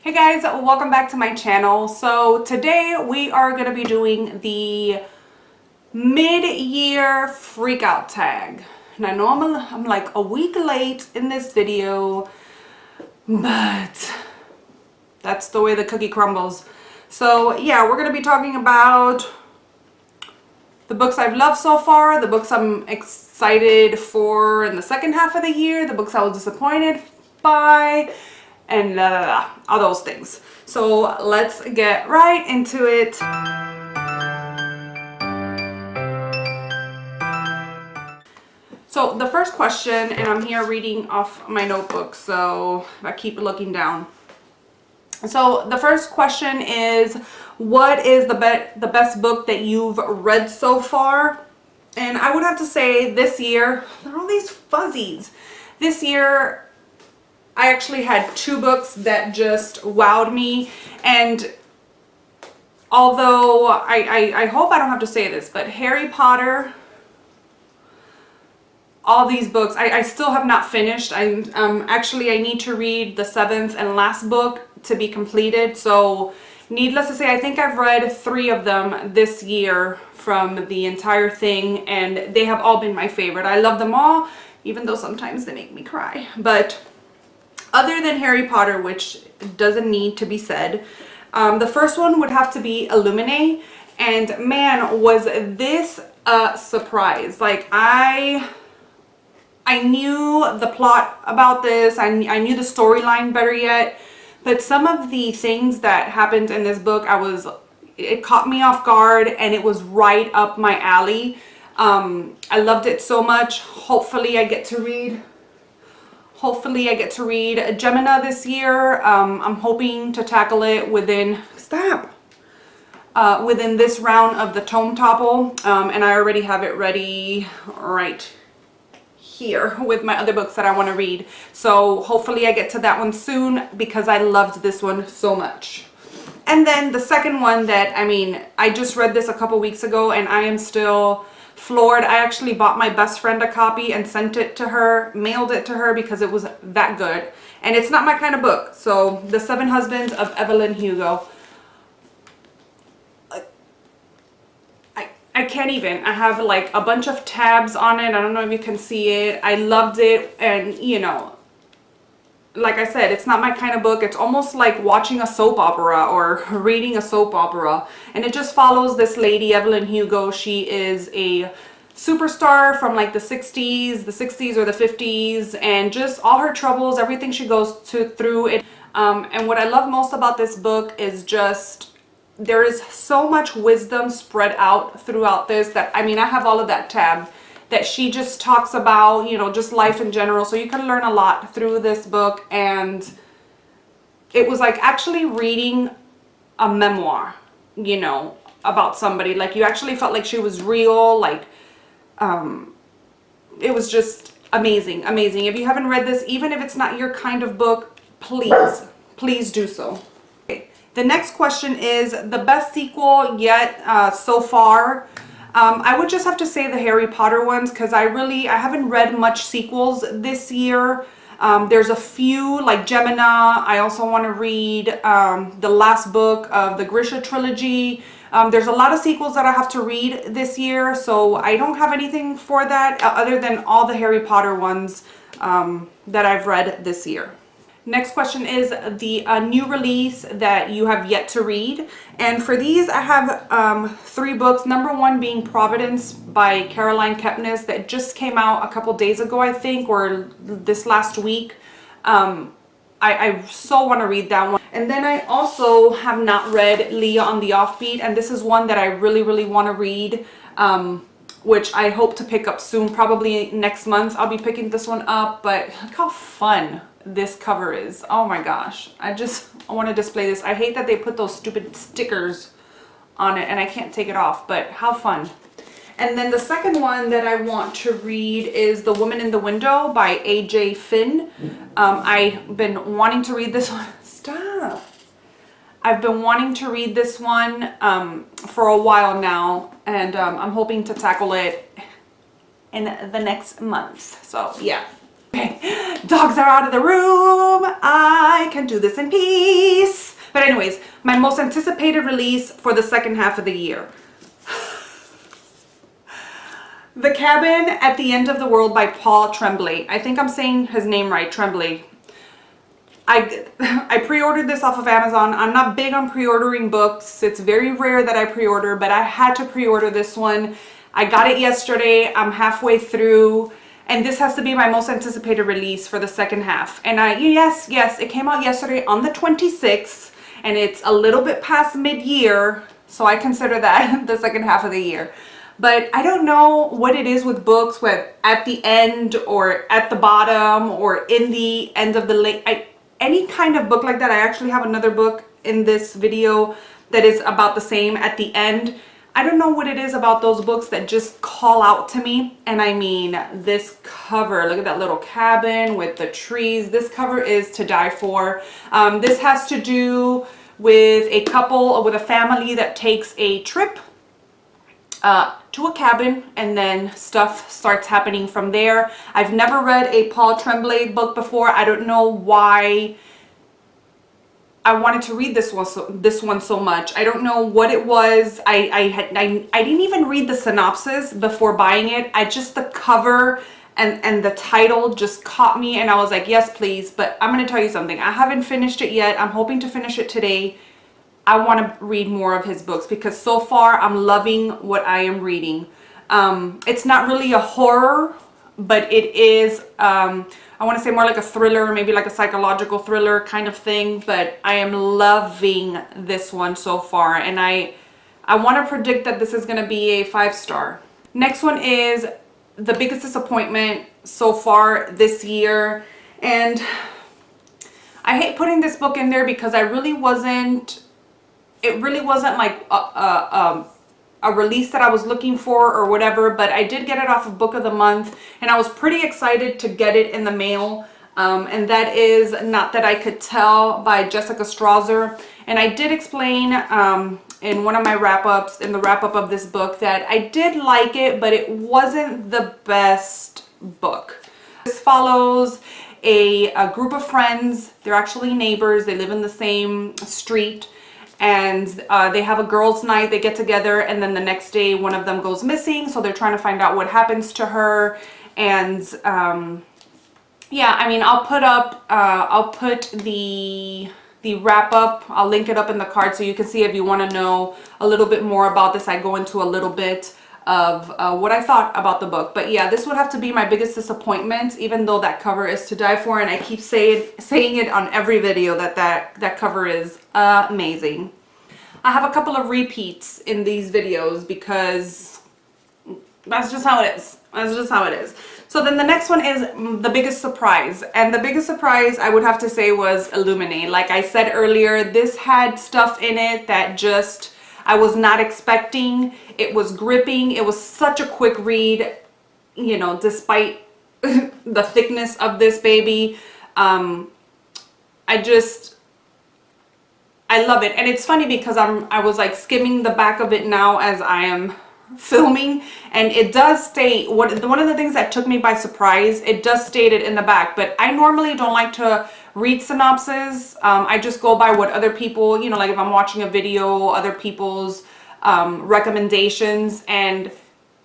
Hey guys, welcome back to my channel. So today we are going to be doing the mid-year freakout tag. And I know I'm like a week late in this video, but that's the way the cookie crumbles. So yeah, we're going to be talking about the books I've loved so far, the books I'm excited for in the second half of the year, the books I was disappointed by, and all those things. So let's get right into it. So the first question, and I'm here reading off my notebook, so I keep looking down. So the first question is, what is the best book that you've read so far? And I would have to say this year, there are all these fuzzies. This year, I actually had two books that just wowed me, and although I hope I don't have to say this, but Harry Potter, all these books, I still have not finished. Actually, I need to read the 7th and last book to be completed, so needless to say, I think I've read 3 of them this year from the entire thing, and they have all been my favorite. I love them all, even though sometimes they make me cry. But other than Harry Potter, which doesn't need to be said, the first one would have to be Illuminate, and man, was this a surprise. Like, I knew the plot about this, I knew the storyline better yet, but some of the things that happened in this book, it caught me off guard, and it was right up my alley. I loved it so much. Hopefully I get to read Gemini this year. I'm hoping to tackle it within this round of the Tome Topple, and I already have it ready right here with my other books that I want to read. So hopefully I get to that one soon, because I loved this one so much. And then the second one that, I just read this a couple weeks ago, and I am still floored. I actually bought my best friend a copy and sent it to her, mailed it to her, because it was that good. And it's not my kind of book. So The 7 Husbands of Evelyn Hugo. I can't even. I have like a bunch of tabs on it. I don't know if you can see it. I loved it, and you know, like I said, it's not my kind of book. It's almost like watching a soap opera or reading a soap opera. And it just follows this lady, Evelyn Hugo. She is a superstar from like the 60s or the 50s, and just all her troubles, everything she goes through it. And what I love most about this book is just, there is so much wisdom spread out throughout this, that I have all of that tab that she just talks about, you know, just life in general. So you can learn a lot through this book, and it was like actually reading a memoir, you know, about somebody. Like, you actually felt like she was real. Like, it was just amazing. If you haven't read this, even if it's not your kind of book, please do so. Okay. The next question is the best sequel yet so far. I would just have to say the Harry Potter ones, because I haven't read much sequels this year. There's a few, like Gemini. I also want to read the last book of the Grisha trilogy. There's a lot of sequels that I have to read this year, so I don't have anything for that other than all the Harry Potter ones that I've read this year. Next question is the new release that you have yet to read. And for these, I have 3 books. Number 1 being Providence by Caroline Kepnes, that just came out a couple days ago, I think, or this last week. I so want to read that one. And then I also have not read Leah on the Offbeat, and this is one that I really want to read, which I hope to pick up soon, probably next month. I'll be picking this one up, but look how fun this cover is. Oh my gosh, I want to display this. I hate that they put those stupid stickers on it and I can't take it off, but how fun. And then the second one that I want to read is The Woman in the Window by A.J. Finn. I've been wanting to read this one. Stop. I've been wanting to read this one for a while now, and I'm hoping to tackle it in the next month. So yeah. Okay, dogs are out of the room. I can do this in peace. But anyways, my most anticipated release for the second half of the year. The Cabin at the End of the World by Paul Tremblay. I think I'm saying his name right, Tremblay. I pre-ordered this off of Amazon. I'm not big on pre-ordering books. It's very rare that I pre-order, but I had to pre-order this one. I got it yesterday. I'm halfway through, and this has to be my most anticipated release for the second half. And yes, it came out yesterday on the 26th, and it's a little bit past mid-year, so I consider that the second half of the year. But I don't know what it is with books, where at the end or at the bottom or in the end of the any kind of book like that. I actually have another book in this video that is about the same at the end. I don't know what it is about those books that just call out to me. And I mean, this cover, look at that little cabin with the trees. This cover is to die for. This has to do with a couple, with a family that takes a trip to a cabin, and then stuff starts happening from there. I've never read a Paul Tremblay book before. I don't know why I wanted to read this one so much. I don't know what it was. I didn't even read the synopsis before buying it. The cover and the title just caught me, and I was like, yes, please. But I'm going to tell you something. I haven't finished it yet. I'm hoping to finish it today. I want to read more of his books because so far I'm loving what I am reading. It's not really a horror, but it is, I want to say more like a thriller, maybe like a psychological thriller kind of thing. But I am loving this one so far, and I want to predict that this is going to be a 5-star. Next one is The Biggest Disappointment so far this year, and I hate putting this book in there because it really wasn't like a release that I was looking for or whatever, but I did get it off of Book of the Month, and I was pretty excited to get it in the mail. And that is Not That I Could Tell by Jessica Strasser. And I did explain in one of my wrap-ups, in the wrap-up of this book, that I did like it, but it wasn't the best book. This follows a group of friends. They're actually neighbors. They live in the same street. And they have a girls' night. They get together, and then the next day one of them goes missing, so they're trying to find out what happens to her. And yeah, I mean, I'll put the wrap up, I'll link it up in the card so you can see if you want to know a little bit more about this. I go into a little bit of what I thought about the book. But yeah, this would have to be my biggest disappointment, even though that cover is to die for, and I keep saying it on every video that cover is amazing. I have a couple of repeats in these videos because that's just how it is. That's just how it is. So then the next one is The Biggest Surprise. And the biggest surprise I would have to say was Illuminate. Like I said earlier, this had stuff in it that just I was not expecting. It was gripping. It was such a quick read, you know, despite the thickness of this baby. I love it. And it's funny because I was like skimming the back of it now as I am filming, and it does state one of the things that took me by surprise. It does state it in the back, but I normally don't like to read synopses. I just go by what other people, you know, like if I'm watching a video, other people's recommendations, and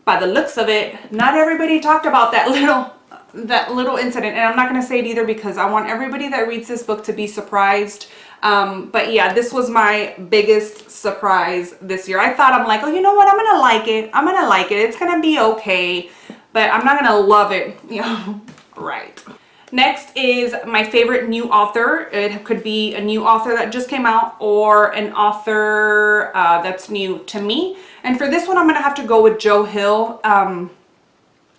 by the looks of it, not everybody talked about that little incident. And I'm not going to say it either because I want everybody that reads this book to be surprised. But yeah, this was my biggest surprise this year. I thought, I'm like, oh, you know what? I'm going to like it. I'm going to like it. It's going to be okay, but I'm not going to love it, you know, right. Next is my favorite new author. It could be a new author that just came out or an author that's new to me. And for this one, I'm going to have to go with Joe Hill. I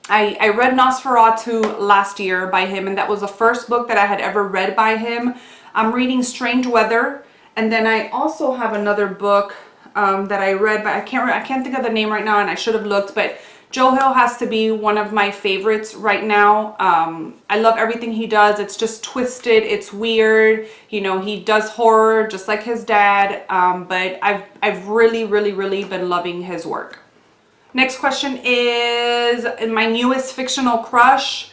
read Nosferatu last year by him, and that was the first book that I had ever read by him. I'm reading Strange Weather, and then I also have another book that I read, but I can't think of the name right now, and I should have looked. But Joe Hill has to be one of my favorites right now. I love everything he does. It's just twisted. It's weird. You know, he does horror just like his dad. But I've really been loving his work. Next question is my newest fictional crush.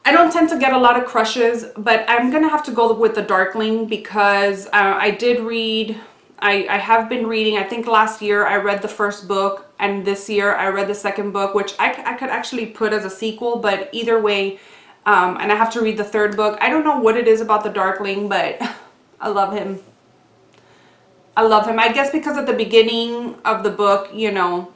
I don't tend to get a lot of crushes, but I'm gonna have to go with the Darkling because I did read, I have been reading, I think last year I read the first book, and this year I read the second book, which I could actually put as a sequel, but either way, and I have to read the third book. I don't know what it is about the Darkling, but I love him. I love him. I guess because at the beginning of the book, you know,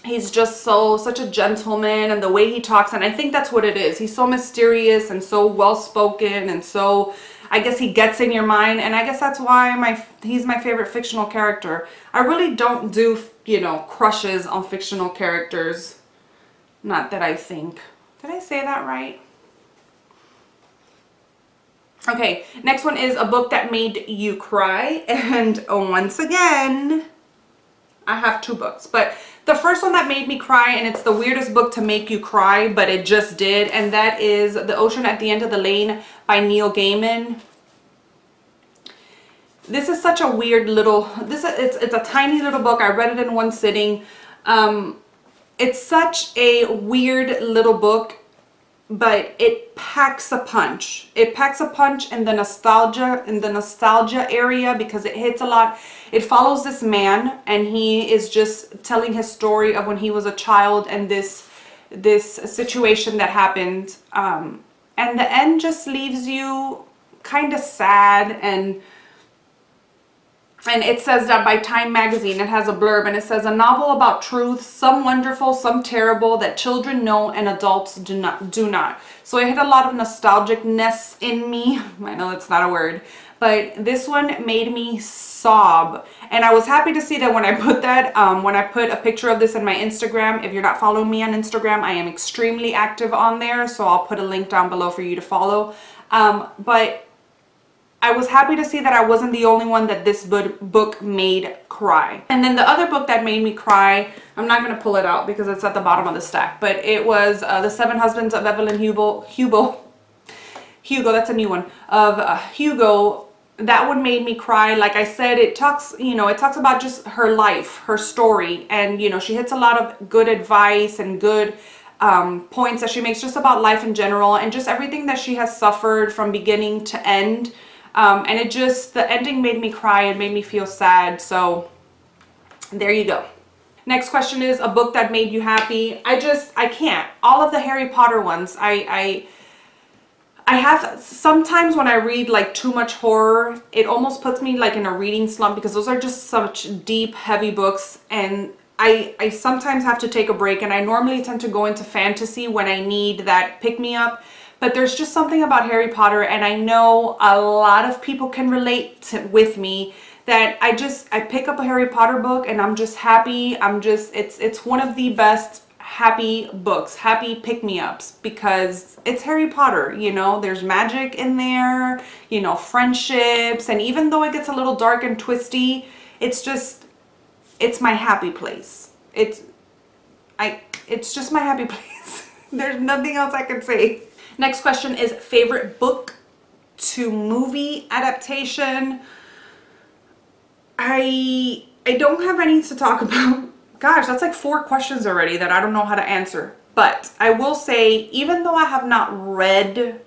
he's just such a gentleman, and the way he talks, and I think that's what it is. He's so mysterious and so well-spoken, and so I guess he gets in your mind, and I guess that's why he's my favorite fictional character. I really don't do, you know, crushes on fictional characters. Not that I think. Did I say that right? Okay, next one is a book that made you cry, and once again, I have two books, but the first one that made me cry, and it's the weirdest book to make you cry, but it just did, and that is The Ocean at the End of the Lane by Neil Gaiman. This is such a weird little, it's a tiny little book. I read it in one sitting. It's such a weird little book, but it packs a punch. It packs a punch in the nostalgia area, because it hits a lot. It follows this man, and he is just telling his story of when he was a child, and this situation that happened, and the end just leaves you kind of sad. And it says that by Time magazine, it has a blurb, and it says, a novel about truth, some wonderful, some terrible, that children know and adults do not. So it hit a lot of nostalgicness in me. I know that's not a word, but this one made me sob. And I was happy to see that when I put that, when I put a picture of this in my Instagram. If you're not following me on Instagram, I am extremely active on there, so I'll put a link down below for you to follow. But I was happy to see that I wasn't the only one that this book made cry. And then the other book that made me cry, I'm not going to pull it out because it's at the bottom of the stack, but it was The Seven Husbands of Evelyn Hugo, that's a new one, of Hugo. That one made me cry. Like I said, it talks, you know, it talks about just her life, her story, and, you know, she hits a lot of good advice and good points that she makes just about life in general, and just everything that she has suffered from beginning to end. And it just, the ending made me cry and made me feel sad. So there you go. Next question is a book that made you happy. I can't. All of the Harry Potter ones, I have, sometimes when I read like too much horror, it almost puts me like in a reading slump, because those are just such deep, heavy books. And I sometimes have to take a break, and I normally tend to go into fantasy when I need that pick-me-up. But there's just something about Harry Potter, and I know a lot of people can relate with me, that I pick up a Harry Potter book and I'm just happy. It's one of the best happy books, happy pick-me-ups, because it's Harry Potter, you know, there's magic in there, you know, friendships, and even though it gets a little dark and twisty, it's my happy place. It's just my happy place. There's nothing else I can say. Next question is favorite book to movie adaptation. I don't have any to talk about. Gosh, that's like 4 questions already that I don't know how to answer. But I will say, even though I have not read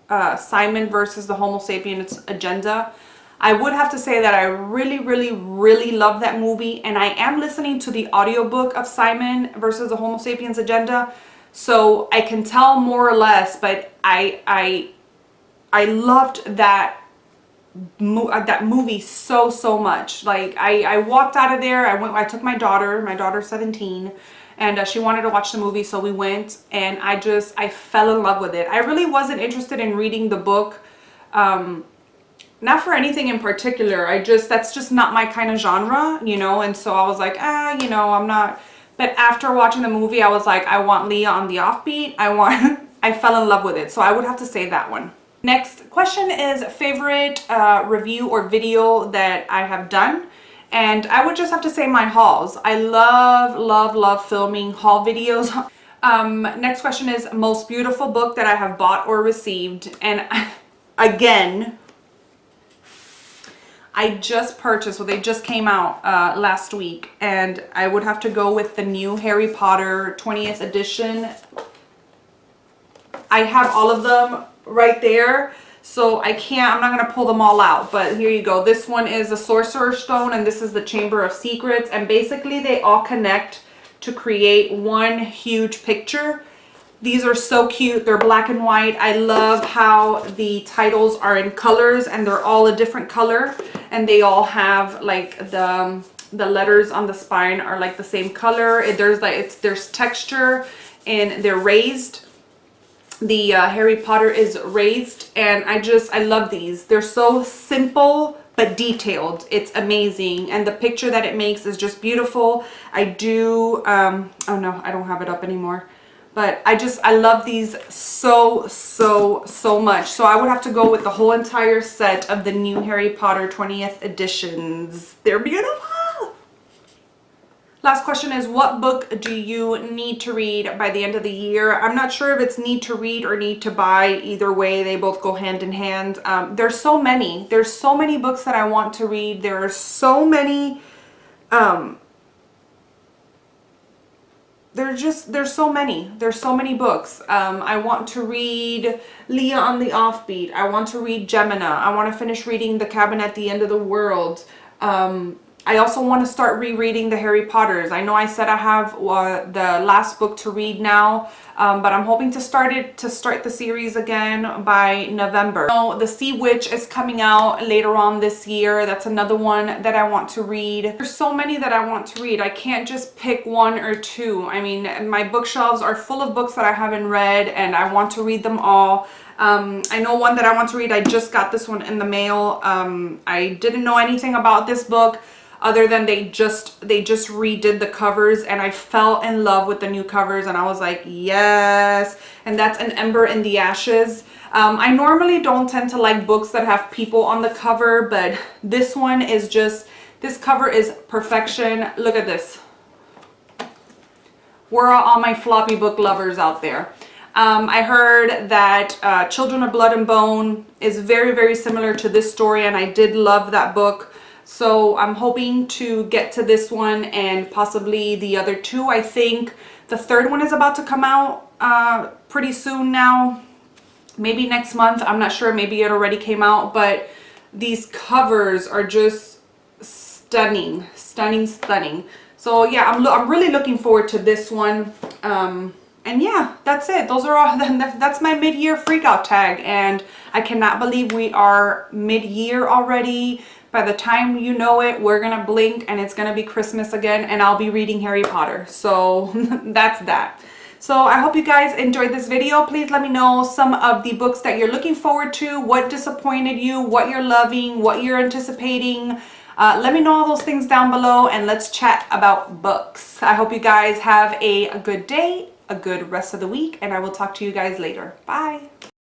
Simon versus the Homo sapiens Agenda, I would have to say that I really, really, really love that movie. And I am listening to the audiobook of Simon versus the Homo sapiens Agenda, so I can tell more or less, but I loved that movie so much. Like I walked out of there, I took my daughter's 17, and she wanted to watch the movie, so we went, and I fell in love with it. I really wasn't interested in reading the book, not for anything in particular. That's just not my kind of genre, you know, and so I was like, you know, I'm not. But after watching the movie, I was like, I want Leah on the offbeat. I fell in love with it. So I would have to say that one. Next question is favorite review or video that I have done. And I would just have to say my hauls. I love filming haul videos. Next question is most beautiful book that I have bought or received. And again, I just purchased, well, they just came out last week, and I would have to go with the new Harry Potter 20th edition. I have all of them right there. So I'm not going to pull them all out, but here you go. This one is the Sorcerer's Stone, and this is the Chamber of Secrets. And basically they all connect to create one huge picture. These are so cute. They're black and white. I love how the titles are in colors and they're all a different color. And they all have like the letters on the spine are like the same color. There's texture and they're raised. The Harry Potter is raised, and I love these. They're so simple but detailed. It's amazing, and the picture that it makes is just beautiful. I do oh no, I don't have it up anymore, but I love these so much. So I would have to go with the whole entire set of the new Harry Potter 20th editions. They're beautiful. Last question is, what book do you need to read by the end of the year? I'm not sure if it's need to read or need to buy. Either way, they both go hand in hand. There's so many. There's so many books that I want to read. There are so many. There's so many. There's so many books. I want to read Leah on the Offbeat. I want to read Gemina. I want to finish reading The Cabin at the End of the World. I also want to start rereading the Harry Potters. I know I said I have the last book to read now, but I'm hoping to start the series again by November. So The Sea Witch is coming out later on this year. That's another one that I want to read. There's so many that I want to read. I can't just pick one or two. I mean, my bookshelves are full of books that I haven't read, and I want to read them all. I know one that I want to read. I just got this one in the mail. I didn't know anything about this book other than they just redid the covers, and I fell in love with the new covers, and I was like, yes. And that's An Ember in the Ashes. I normally don't tend to like books that have people on the cover, but this one is just, this cover is perfection. Look at this. Where are all my floppy book lovers out there? I heard that Children of Blood and Bone is very similar to this story, and I did love that book. So I'm hoping to get to this one and possibly the other two. I think the third one is about to come out pretty soon now. Maybe next month. I'm not sure. Maybe it already came out. But these covers are just stunning. Stunning. So yeah, I'm really looking forward to this one. And yeah, that's it. Those are all, that's my mid-year freakout tag. And I cannot believe we are mid-year already. By the time you know it, we're gonna blink and it's gonna be Christmas again, and I'll be reading Harry Potter. So that's that. So I hope you guys enjoyed this video. Please let me know some of the books that you're looking forward to, what disappointed you, what you're loving, what you're anticipating. Let me know all those things down below, and let's chat about books. I hope you guys have a good day, a good rest of the week, and I will talk to you guys later. Bye.